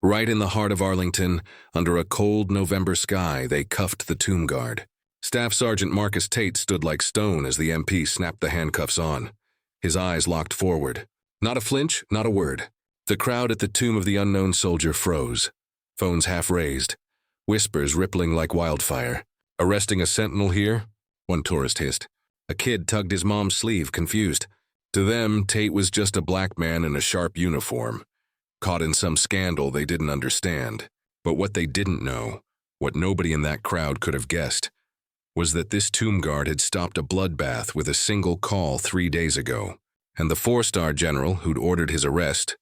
Right in the heart of Arlington, under a cold November sky, they cuffed the tomb guard. Staff Sergeant Marcus Tate stood like stone as the MP snapped the handcuffs on. His eyes locked forward. Not a flinch, not a word. The crowd at the tomb of the unknown soldier froze. Phones half raised. Whispers rippling like wildfire. Arresting a sentinel here? One tourist hissed. A kid tugged his mom's sleeve, confused. To them, Tate was just a black man in a sharp uniform, caught in some scandal they didn't understand. But what they didn't know, what nobody in that crowd could have guessed, was that this tomb guard had stopped a bloodbath with a single call 3 days ago, and the 4-star general who'd ordered his arrest,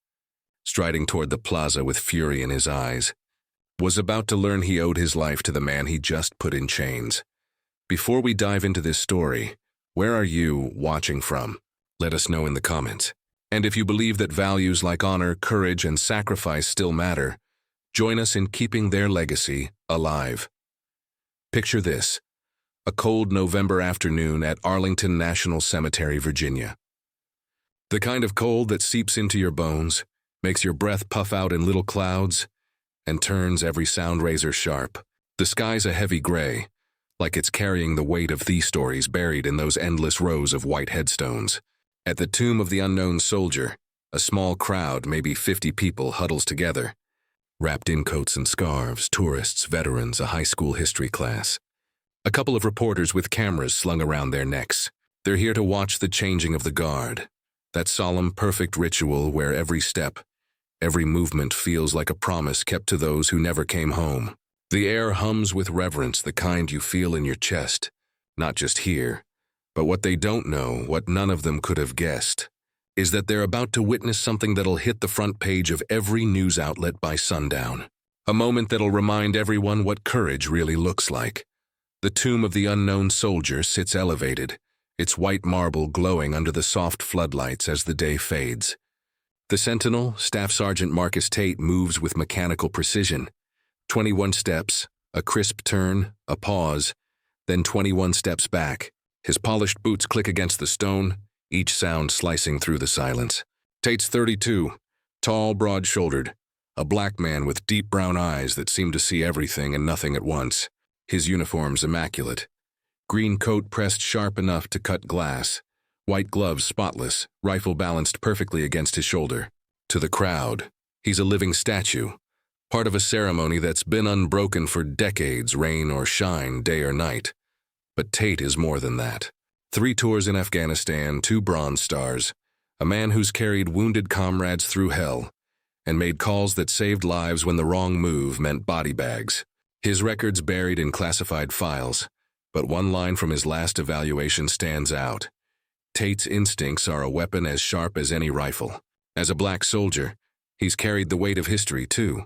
striding toward the plaza with fury in his eyes, was about to learn he owed his life to the man he just put in chains. Before we dive into this story, where are you watching from? Let us know in the comments. And if you believe that values like honor, courage, and sacrifice still matter, join us in keeping their legacy alive. Picture this: a cold November afternoon at Arlington National Cemetery, Virginia. The kind of cold that seeps into your bones, makes your breath puff out in little clouds, and turns every sound razor sharp. The sky's a heavy gray, like it's carrying the weight of these stories buried in those endless rows of white headstones. At the tomb of the unknown soldier, a small crowd, maybe 50 people, huddles together. Wrapped in coats and scarves, tourists, veterans, a high school history class. A couple of reporters with cameras slung around their necks. They're here to watch the changing of the guard. That solemn, perfect ritual where every step, every movement feels like a promise kept to those who never came home. The air hums with reverence, the kind you feel in your chest, not just here. But what they don't know, what none of them could have guessed, is that they're about to witness something that'll hit the front page of every news outlet by sundown. A moment that'll remind everyone what courage really looks like. The tomb of the unknown soldier sits elevated, its white marble glowing under the soft floodlights as the day fades. The sentinel, Staff Sergeant Marcus Tate, moves with mechanical precision. 21 steps, a crisp turn, a pause, then 21 steps back. His polished boots click against the stone, each sound slicing through the silence. Tate's 32, tall, broad-shouldered, a black man with deep brown eyes that seem to see everything and nothing at once. His uniform's immaculate. Green coat pressed sharp enough to cut glass, white gloves spotless, rifle balanced perfectly against his shoulder. To the crowd, he's a living statue, part of a ceremony that's been unbroken for decades, rain or shine, day or night. But Tate is more than that. 3 tours in Afghanistan, 2 Bronze Stars, a man who's carried wounded comrades through hell and made calls that saved lives when the wrong move meant body bags. His record's buried in classified files, but one line from his last evaluation stands out. Tate's instincts are a weapon as sharp as any rifle. As a black soldier, he's carried the weight of history too.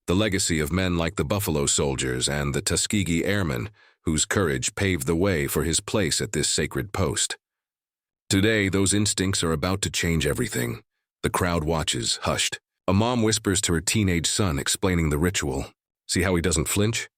The legacy of men like the Buffalo Soldiers and the Tuskegee Airmen, whose courage paved the way for his place at this sacred post. Today, those instincts are about to change everything. The crowd watches, hushed. A mom whispers to her teenage son, explaining the ritual. See how he doesn't flinch?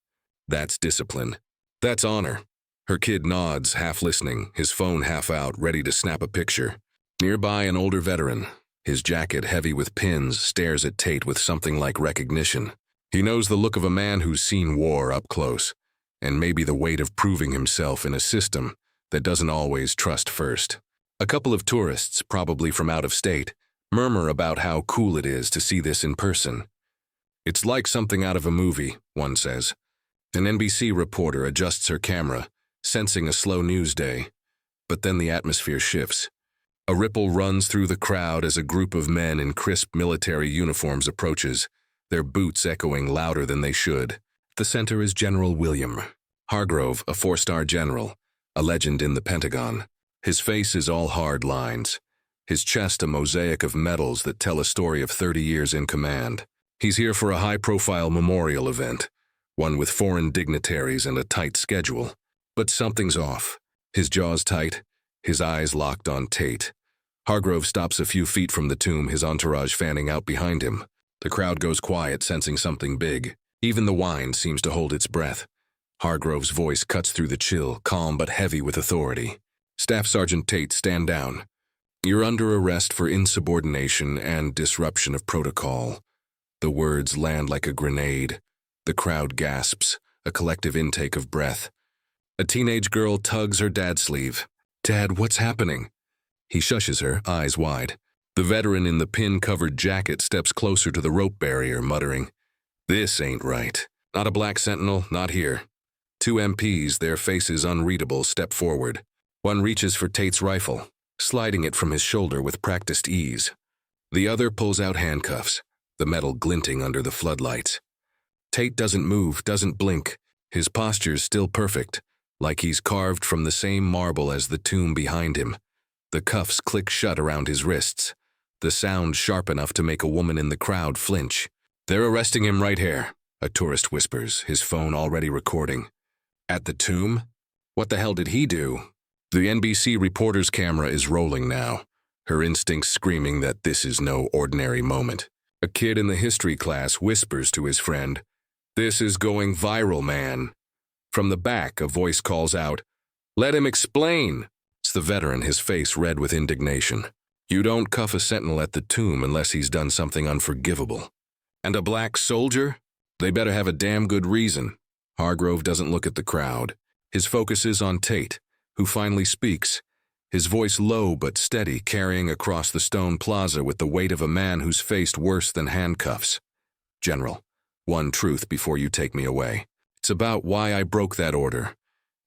That's discipline. That's honor. Her kid nods, half listening, his phone half out, ready to snap a picture. Nearby, an older veteran, his jacket heavy with pins, stares at Tate with something like recognition. He knows the look of a man who's seen war up close, and maybe the weight of proving himself in a system that doesn't always trust first. A couple of tourists, probably from out of state, murmur about how cool it is to see this in person. It's like something out of a movie, one says. An NBC reporter adjusts her camera, sensing a slow news day. But then the atmosphere shifts. A ripple runs through the crowd as a group of men in crisp military uniforms approaches, their boots echoing louder than they should. The center is General William Hargrove, a 4-star general, a legend in the Pentagon. His face is all hard lines, his chest a mosaic of medals that tell a story of 30 years in command. He's here for a high-profile memorial event, one with foreign dignitaries and a tight schedule. But something's off. His jaws tight, his eyes locked on Tate. Hargrove stops a few feet from the tomb, his entourage fanning out behind him. The crowd goes quiet, sensing something big. Even the wine seems to hold its breath. Hargrove's voice cuts through the chill, calm but heavy with authority. Staff Sergeant Tate, stand down. You're under arrest for insubordination and disruption of protocol. The words land like a grenade. The crowd gasps, a collective intake of breath. A teenage girl tugs her dad's sleeve. "Dad, what's happening?" He shushes her, eyes wide. The veteran in the pin-covered jacket steps closer to the rope barrier, muttering, "This ain't right. Not a black sentinel, not here." Two MPs, their faces unreadable, step forward. One reaches for Tate's rifle, sliding it from his shoulder with practiced ease. The other pulls out handcuffs, the metal glinting under the floodlights. Tate doesn't move, doesn't blink. His posture's still perfect, like he's carved from the same marble as the tomb behind him. The cuffs click shut around his wrists, the sound sharp enough to make a woman in the crowd flinch. "They're arresting him right here," a tourist whispers, his phone already recording. "At the tomb? What the hell did he do?" The NBC reporter's camera is rolling now, her instincts screaming that this is no ordinary moment. A kid in the history class whispers to his friend, "This is going viral, man." From the back, a voice calls out, "Let him explain." It's the veteran, his face red with indignation. You don't cuff a sentinel at the tomb unless he's done something unforgivable. And a black soldier? They better have a damn good reason. Hargrove doesn't look at the crowd. His focus is on Tate, who finally speaks, his voice low but steady, carrying across the stone plaza with the weight of a man who's faced worse than handcuffs. "General, one truth before you take me away. It's about why I broke that order,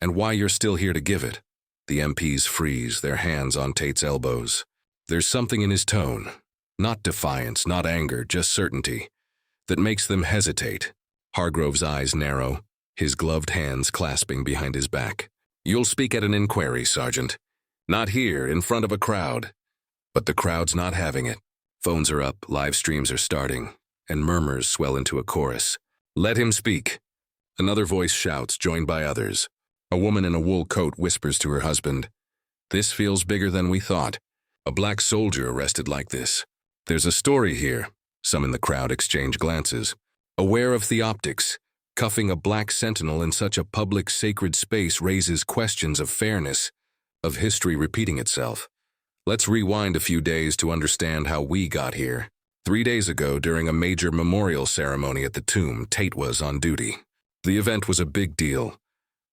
and why you're still here to give it." The MPs freeze, their hands on Tate's elbows. There's something in his tone, not defiance, not anger, just certainty, that makes them hesitate. Hargrove's eyes narrow, his gloved hands clasping behind his back. "You'll speak at an inquiry, Sergeant. Not here, in front of a crowd." But the crowd's not having it. Phones are up, live streams are starting, and murmurs swell into a chorus. "Let him speak." Another voice shouts, joined by others. A woman in a wool coat whispers to her husband, "This feels bigger than we thought. A black soldier arrested like this. There's a story here." Some in the crowd exchange glances. Aware of the optics, cuffing a black sentinel in such a public sacred space raises questions of fairness, of history repeating itself. Let's rewind a few days to understand how we got here. 3 days ago, during a major memorial ceremony at the tomb, Tate was on duty. The event was a big deal.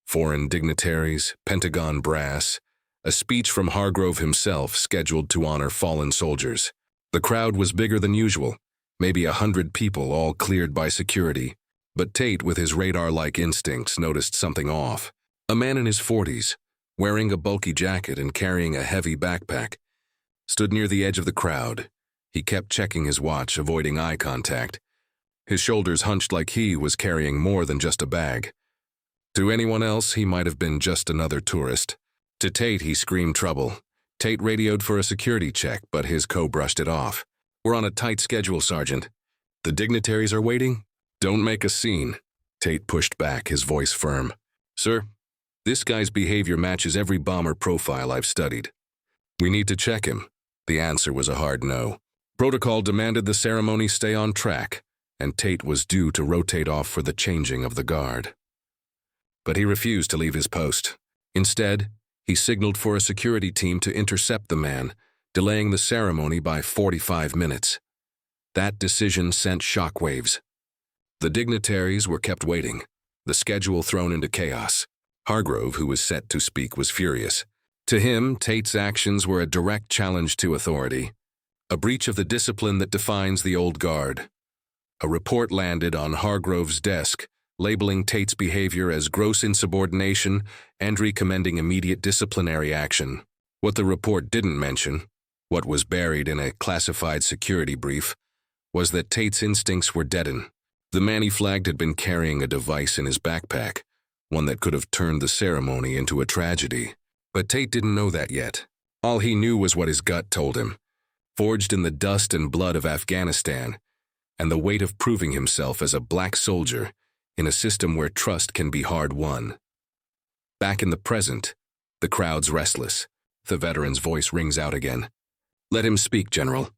Foreign dignitaries, Pentagon brass, a speech from Hargrove himself scheduled to honor fallen soldiers. The crowd was bigger than usual, maybe 100 people, all cleared by security. But Tate, with his radar-like instincts, noticed something off. A man in his 40s, wearing a bulky jacket and carrying a heavy backpack, stood near the edge of the crowd. He kept checking his watch, avoiding eye contact. His shoulders hunched like he was carrying more than just a bag. To anyone else, he might have been just another tourist. To Tate, he screamed trouble. Tate radioed for a security check, but his co brushed it off. "We're on a tight schedule, Sergeant. The dignitaries are waiting? Don't make a scene." Tate pushed back, his voice firm. "Sir, this guy's behavior matches every bomber profile I've studied. We need to check him." The answer was a hard no. Protocol demanded the ceremony stay on track, and Tate was due to rotate off for the changing of the guard. But he refused to leave his post. Instead, he signaled for a security team to intercept the man, delaying the ceremony by 45 minutes. That decision sent shockwaves. The dignitaries were kept waiting, the schedule thrown into chaos. Hargrove, who was set to speak, was furious. To him, Tate's actions were a direct challenge to authority, a breach of the discipline that defines the old guard. A report landed on Hargrove's desk, labeling Tate's behavior as gross insubordination and recommending immediate disciplinary action. What the report didn't mention, what was buried in a classified security brief, was that Tate's instincts were deadened. The man he flagged had been carrying a device in his backpack, one that could have turned the ceremony into a tragedy. But Tate didn't know that yet. All he knew was what his gut told him, forged in the dust and blood of Afghanistan, and the weight of proving himself as a black soldier in a system where trust can be hard won. Back in the present, the crowd's restless. The veteran's voice rings out again. "Let him speak, General."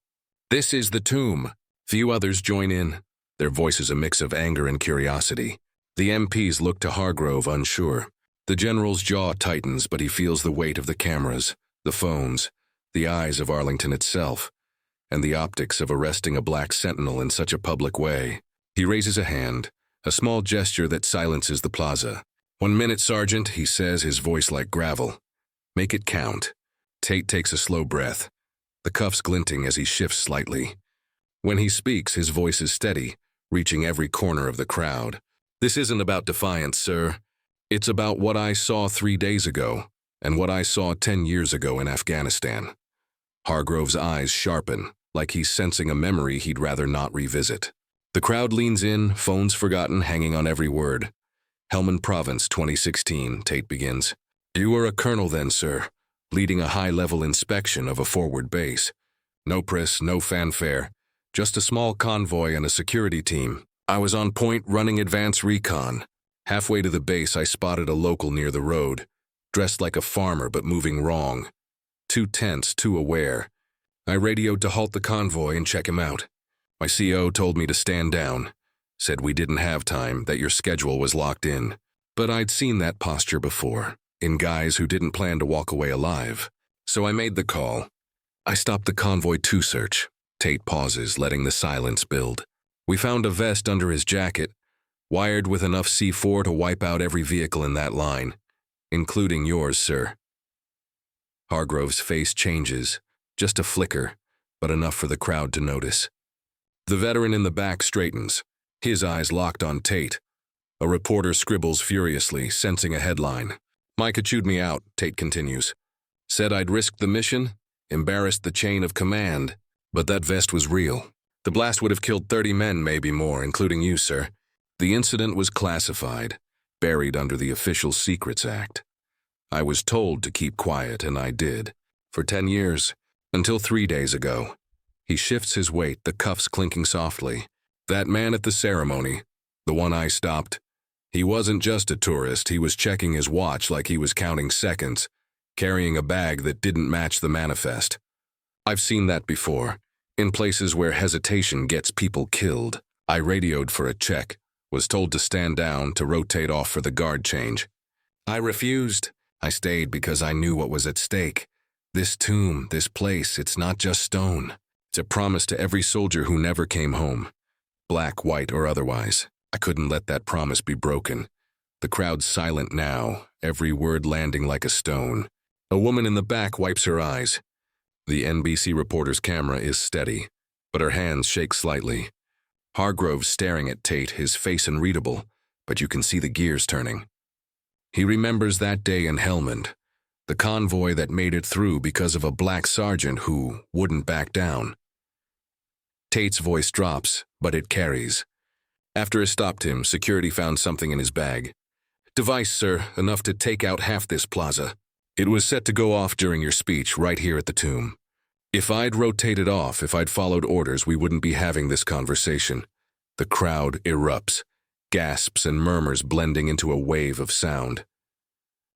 "This is the tomb." Few others join in, their voices a mix of anger and curiosity. The MPs look to Hargrove, unsure. The general's jaw tightens, but he feels the weight of the cameras, the phones, the eyes of Arlington itself. and the optics of arresting a black sentinel in such a public way. He raises a hand, a small gesture that silences the plaza. "1 minute, Sergeant," he says, his voice like gravel. "Make it count." Tate takes a slow breath, the cuffs glinting as he shifts slightly. When he speaks, his voice is steady, reaching every corner of the crowd. "This isn't about defiance, sir. It's about what I saw 3 days ago, and what I saw 10 years ago in Afghanistan." Hargrove's eyes sharpen, like he's sensing a memory he'd rather not revisit. The crowd leans in, phones forgotten, hanging on every word. "Helmand Province, 2016, Tate begins. "You were a colonel then, sir, leading a high-level inspection of a forward base. No press, no fanfare, just a small convoy and a security team. I was on point running advance recon. Halfway to the base, I spotted a local near the road, dressed like a farmer but moving wrong. Too tense, too aware. I radioed to halt the convoy and check him out. My CO told me to stand down, said we didn't have time, that your schedule was locked in. But I'd seen that posture before, in guys who didn't plan to walk away alive. So I made the call. I stopped the convoy to search." Tate pauses, letting the silence build. "We found a vest under his jacket, wired with enough C4 to wipe out every vehicle in that line, including yours, sir." Hargrove's face changes, just a flicker, but enough for the crowd to notice. The veteran in the back straightens, his eyes locked on Tate. A reporter scribbles furiously, sensing a headline. "Micah chewed me out," Tate continues. "Said I'd risked the mission, embarrassed the chain of command, but that vest was real. The blast would have killed 30 men, maybe more, including you, sir. The incident was classified, buried under the Official Secrets Act. I was told to keep quiet, and I did. For 10 years, until 3 days ago." He shifts his weight, the cuffs clinking softly. "That man at the ceremony, the one I stopped, he wasn't just a tourist, he was checking his watch like he was counting seconds, carrying a bag that didn't match the manifest. I've seen that before, in places where hesitation gets people killed. I radioed for a check, was told to stand down, to rotate off for the guard change. I refused. I stayed because I knew what was at stake. This tomb, this place, it's not just stone. It's a promise to every soldier who never came home, black, white, or otherwise. I couldn't let that promise be broken." The crowd's silent now, every word landing like a stone. A woman in the back wipes her eyes. The NBC reporter's camera is steady, but her hands shake slightly. Hargrove's staring at Tate, his face unreadable, but you can see the gears turning. He remembers that day in Helmand, the convoy that made it through because of a black sergeant who wouldn't back down. Tate's voice drops, but it carries. After it stopped him, security found something in his bag. "Device, sir, enough to take out half this plaza. It was set to go off during your speech right here at the tomb. If I'd rotated off, if I'd followed orders, we wouldn't be having this conversation." The crowd erupts, gasps and murmurs blending into a wave of sound.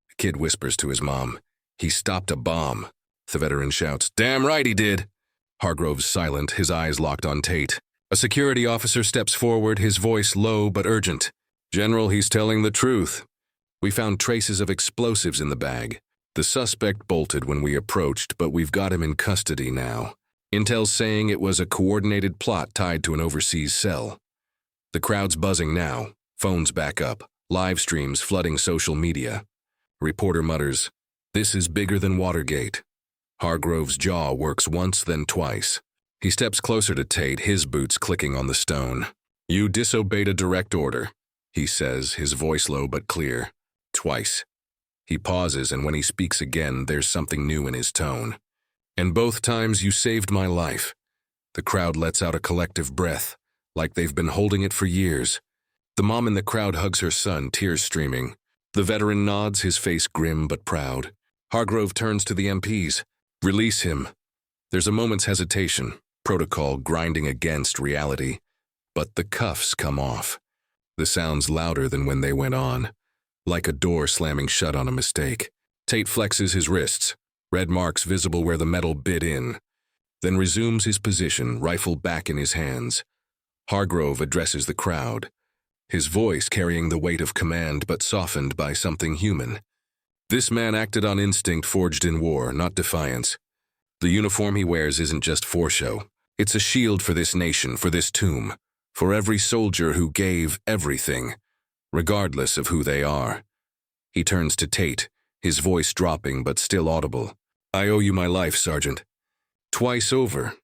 The kid whispers to his mom, "He stopped a bomb." The veteran shouts, "Damn right he did." Hargrove's silent, his eyes locked on Tate. A security officer steps forward, his voice low but urgent. "General, he's telling the truth. We found traces of explosives in the bag. The suspect bolted when we approached, but we've got him in custody now. Intel's saying it was a coordinated plot tied to an overseas cell." The crowd's buzzing now, phones back up, live streams flooding social media. A reporter mutters, "This is bigger than Watergate." Hargrove's jaw works once, then twice. He steps closer to Tate, his boots clicking on the stone. "You disobeyed a direct order," he says, his voice low but clear. "Twice." He pauses, and when he speaks again, there's something new in his tone. "And both times you saved my life." The crowd lets out a collective breath, like they've been holding it for years. The mom in the crowd hugs her son, tears streaming. The veteran nods, his face grim but proud. Hargrove turns to the MPs. "Release him." There's a moment's hesitation, protocol grinding against reality. But the cuffs come off. The sound's louder than when they went on, like a door slamming shut on a mistake. Tate flexes his wrists, red marks visible where the metal bit in, then resumes his position, rifle back in his hands. Hargrove addresses the crowd, his voice carrying the weight of command but softened by something human. "This man acted on instinct forged in war, not defiance. The uniform he wears isn't just for show. It's a shield for this nation, for this tomb, for every soldier who gave everything, regardless of who they are. He turns to Tate, his voice dropping but still audible. I owe you my life, Sergeant. Twice over.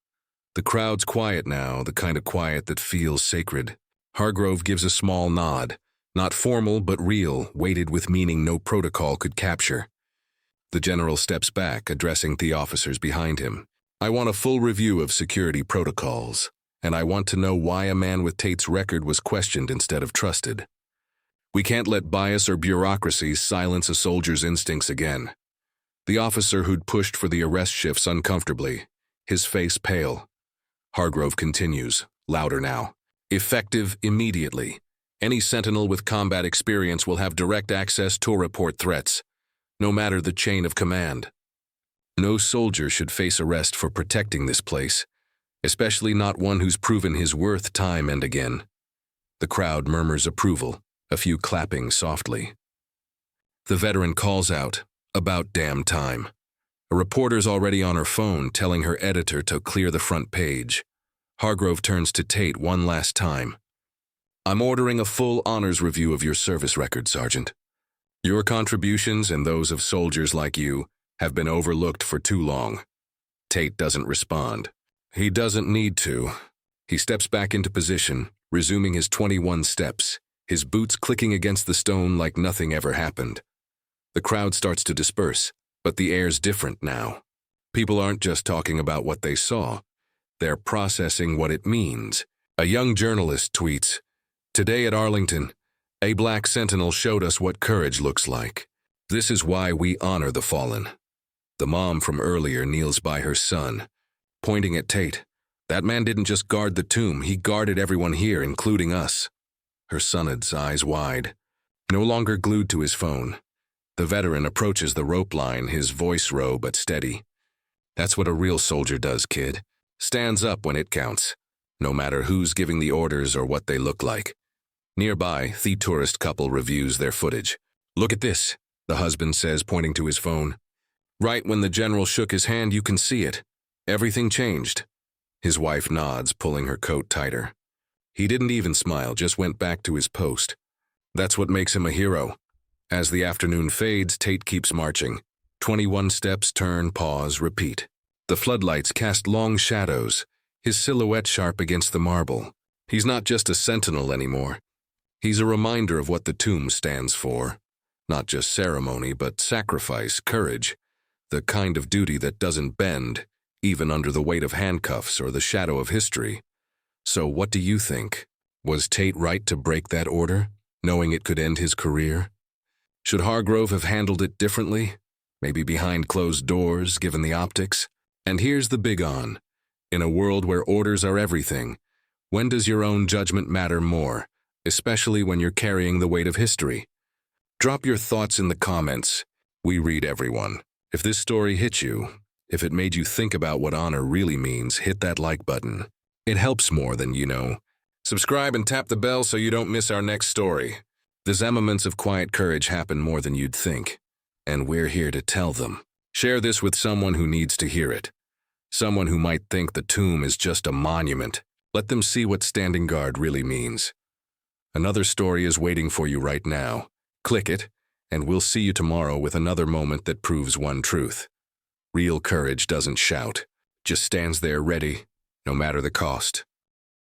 The crowd's quiet now, the kind of quiet that feels sacred. Hargrove gives a small nod, not formal but real, weighted with meaning no protocol could capture. The general steps back, addressing the officers behind him. I want a full review of security protocols, and I want to know why a man with Tate's record was questioned instead of trusted. We can't let bias or bureaucracy silence a soldier's instincts again. The officer who'd pushed for the arrest shifts uncomfortably, his face pale. Hargrove continues, louder now. Effective immediately. Any sentinel with combat experience will have direct access to report threats, no matter the chain of command. No soldier should face arrest for protecting this place, especially not one who's proven his worth time and again. The crowd murmurs approval, a few clapping softly. The veteran calls out, about damn time. A reporter's already on her phone telling her editor to clear the front page. Hargrove turns to Tate one last time. I'm ordering a full honors review of your service record, Sergeant. Your contributions and those of soldiers like you have been overlooked for too long. Tate doesn't respond. He doesn't need to. He steps back into position, resuming his 21 steps, his boots clicking against the stone like nothing ever happened. The crowd starts to disperse, but the air's different now. People aren't just talking about what they saw. They're processing what it means. A young journalist tweets, "Today at Arlington, a black sentinel showed us what courage looks like. This is why we honor the fallen." The mom from earlier kneels by her son, pointing at Tate. That man didn't just guard the tomb, he guarded everyone here, including us. Her son's eyes wide, no longer glued to his phone. The veteran approaches the rope line, his voice low but steady. That's what a real soldier does, kid. Stands up when it counts, no matter who's giving the orders or what they look like. Nearby, the tourist couple reviews their footage. Look at this, the husband says, pointing to his phone. Right when the general shook his hand, you can see it. Everything changed. His wife nods, pulling her coat tighter. He didn't even smile, just went back to his post. That's what makes him a hero. As the afternoon fades, Tate keeps marching. 21 steps, turn, pause, repeat. The floodlights cast long shadows, his silhouette sharp against the marble. He's not just a sentinel anymore. He's a reminder of what the tomb stands for. Not just ceremony, but sacrifice, courage. The kind of duty that doesn't bend, even under the weight of handcuffs or the shadow of history. So what do you think? Was Tate right to break that order, knowing it could end his career? Should Hargrove have handled it differently? Maybe behind closed doors, given the optics? And here's the big on. In a world where orders are everything, when does your own judgment matter more, especially when you're carrying the weight of history? Drop your thoughts in the comments. We read everyone. If this story hit you, if it made you think about what honor really means, hit that like button. It helps more than you know. Subscribe and tap the bell so you don't miss our next story. These moments of quiet courage happen more than you'd think, and we're here to tell them. Share this with someone who needs to hear it. Someone who might think the tomb is just a monument. Let them see what standing guard really means. Another story is waiting for you right now. Click it, and we'll see you tomorrow with another moment that proves one truth. Real courage doesn't shout, just stands there ready, no matter the cost.